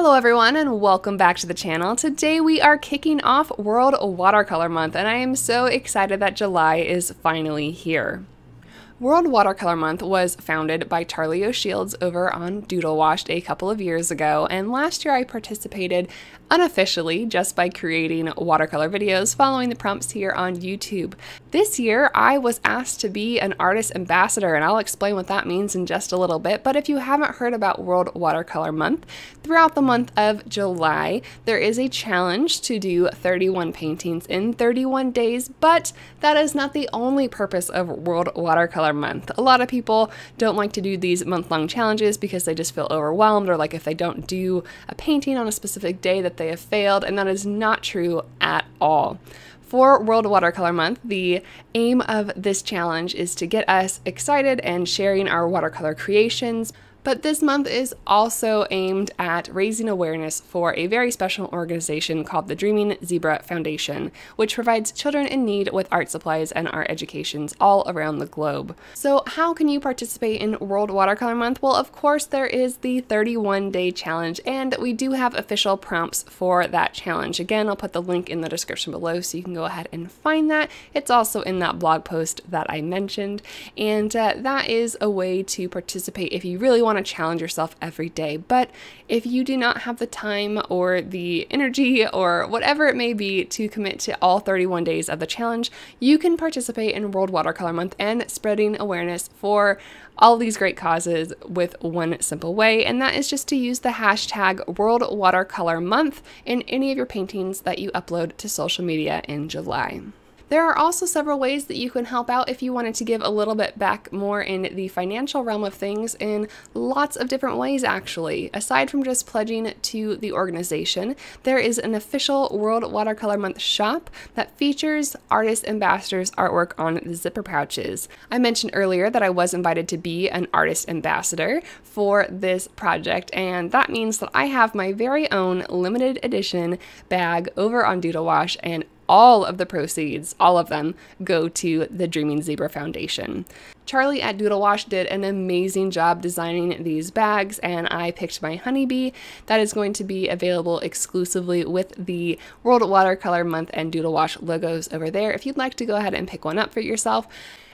Hello everyone and welcome back to the channel. Today we are kicking off World Watercolor Month and I am so excited that July is finally here. World Watercolor Month was founded by Charlie O'Shields over on Doodle Washed a couple of years ago, and last year I participated unofficially just by creating watercolor videos following the prompts here on YouTube. This year I was asked to be an artist ambassador, and I'll explain what that means in just a little bit, but if you haven't heard about World Watercolor Month, throughout the month of July there is a challenge to do 31 paintings in 31 days, but that is not the only purpose of World Watercolor Month. A lot of people don't like to do these month-long challenges because they just feel overwhelmed, or like if they don't do a painting on a specific day that they have failed, and that is not true at all. For World Watercolor Month, the aim of this challenge is to get us excited and sharing our watercolor creations. But this month is also aimed at raising awareness for a very special organization called the Dreaming Zebra Foundation, which provides children in need with art supplies and art educations all around the globe. So how can you participate in World Watercolor Month? Well, of course, there is the 31-day challenge, and we do have official prompts for that challenge. Again, I'll put the link in the description below so you can go ahead and find that. It's also in that blog post that I mentioned, and that is a way to participate if you really want to challenge yourself every day. But if you do not have the time or the energy or whatever it may be to commit to all 31 days of the challenge, you can participate in World Watercolor Month and spreading awareness for all these great causes with one simple way, and that is just to use the hashtag World Watercolor Month in any of your paintings that you upload to social media in July. There are also several ways that you can help out if you wanted to give a little bit back more in the financial realm of things, in lots of different ways actually. Aside from just pledging to the organization, there is an official World Watercolor Month shop that features artist ambassadors' artwork on the zipper pouches. I mentioned earlier that I was invited to be an artist ambassador for this project, and that means that I have my very own limited edition bag over on Doodle Wash, and all of the proceeds, all of them, go to the Dreaming Zebra Foundation. Charlie at Doodle Wash did an amazing job designing these bags, and I picked my honeybee that is going to be available exclusively with the World Watercolor Month and Doodle Wash logos over there if you'd like to go ahead and pick one up for yourself.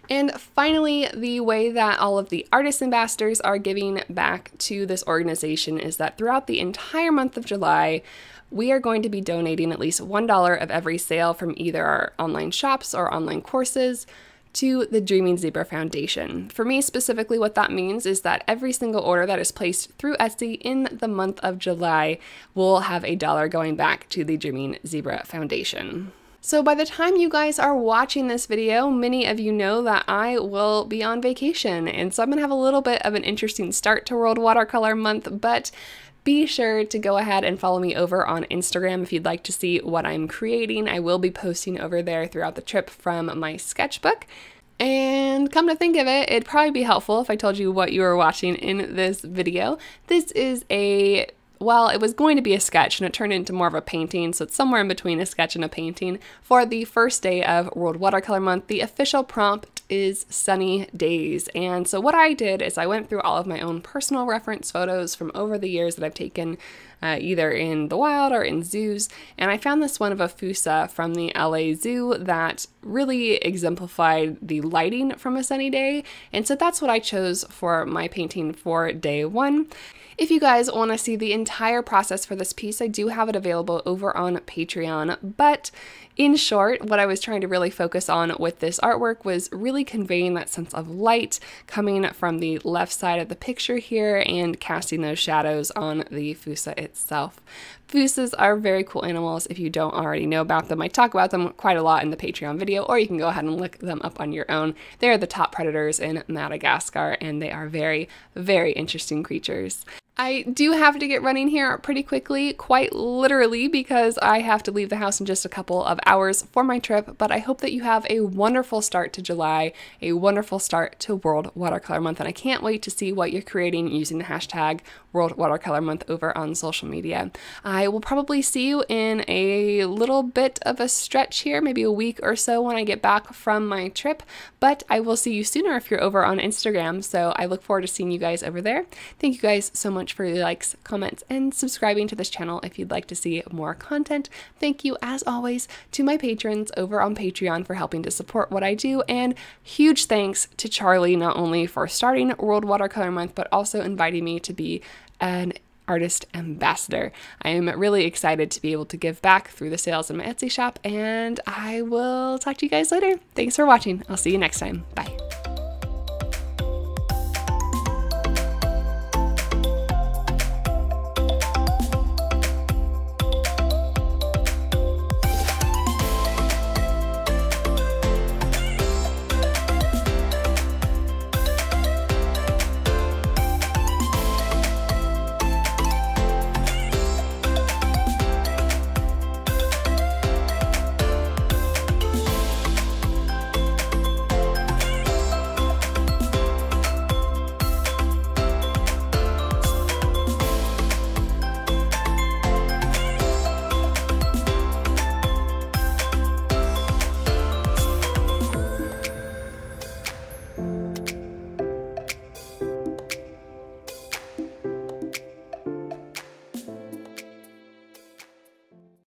And finally, the way that all of the artist ambassadors are giving back to this organization is that throughout the entire month of July, we are going to be donating at least $1 of every sale from either our online shops or online courses to the Dreaming Zebra Foundation. For me specifically, what that means is that every single order that is placed through Etsy in the month of July will have $1 going back to the Dreaming Zebra Foundation. So by the time you guys are watching this video, many of you know that I will be on vacation, and so I'm gonna have a little bit of an interesting start to World Watercolor Month, but be sure to go ahead and follow me over on Instagram if you'd like to see what I'm creating. I will be posting over there throughout the trip from my sketchbook. And come to think of it, it'd probably be helpful if I told you what you were watching in this video. This is well, it was going to be a sketch and it turned into more of a painting, so it's somewhere in between a sketch and a painting. For the first day of World Watercolor Month, the official prompt is sunny days. And so what I did is I went through all of my own personal reference photos from over the years that I've taken either in the wild or in zoos, and I found this one of a Fossa from the LA Zoo that really exemplified the lighting from a sunny day, and so that's what I chose for my painting for day one. If you guys want to see the entire process for this piece, I do have it available over on Patreon, but in short, what I was trying to really focus on with this artwork was really conveying that sense of light coming from the left side of the picture here and casting those shadows on the Fossa itself. Fossas are very cool animals if you don't already know about them. I talk about them quite a lot in the Patreon video, or you can go ahead and look them up on your own. They are the top predators in Madagascar, and they are very, very interesting creatures. I do have to get running here pretty quickly, quite literally, because I have to leave the house in just a couple of hours for my trip, but I hope that you have a wonderful start to July, a wonderful start to World Watercolor Month, and I can't wait to see what you're creating using the hashtag World Watercolor Month over on social media. I I will probably see you in a little bit of a stretch here, maybe a week or so when I get back from my trip, but I will see you sooner if you're over on Instagram, so I look forward to seeing you guys over there. Thank you guys so much for your likes, comments, and subscribing to this channel if you'd like to see more content. Thank you, as always, to my patrons over on Patreon for helping to support what I do, and huge thanks to Charlie, not only for starting World Watercolor Month, but also inviting me to be an artist ambassador. I am really excited to be able to give back through the sales in my Etsy shop, and I will talk to you guys later. Thanks for watching. I'll see you next time. Bye.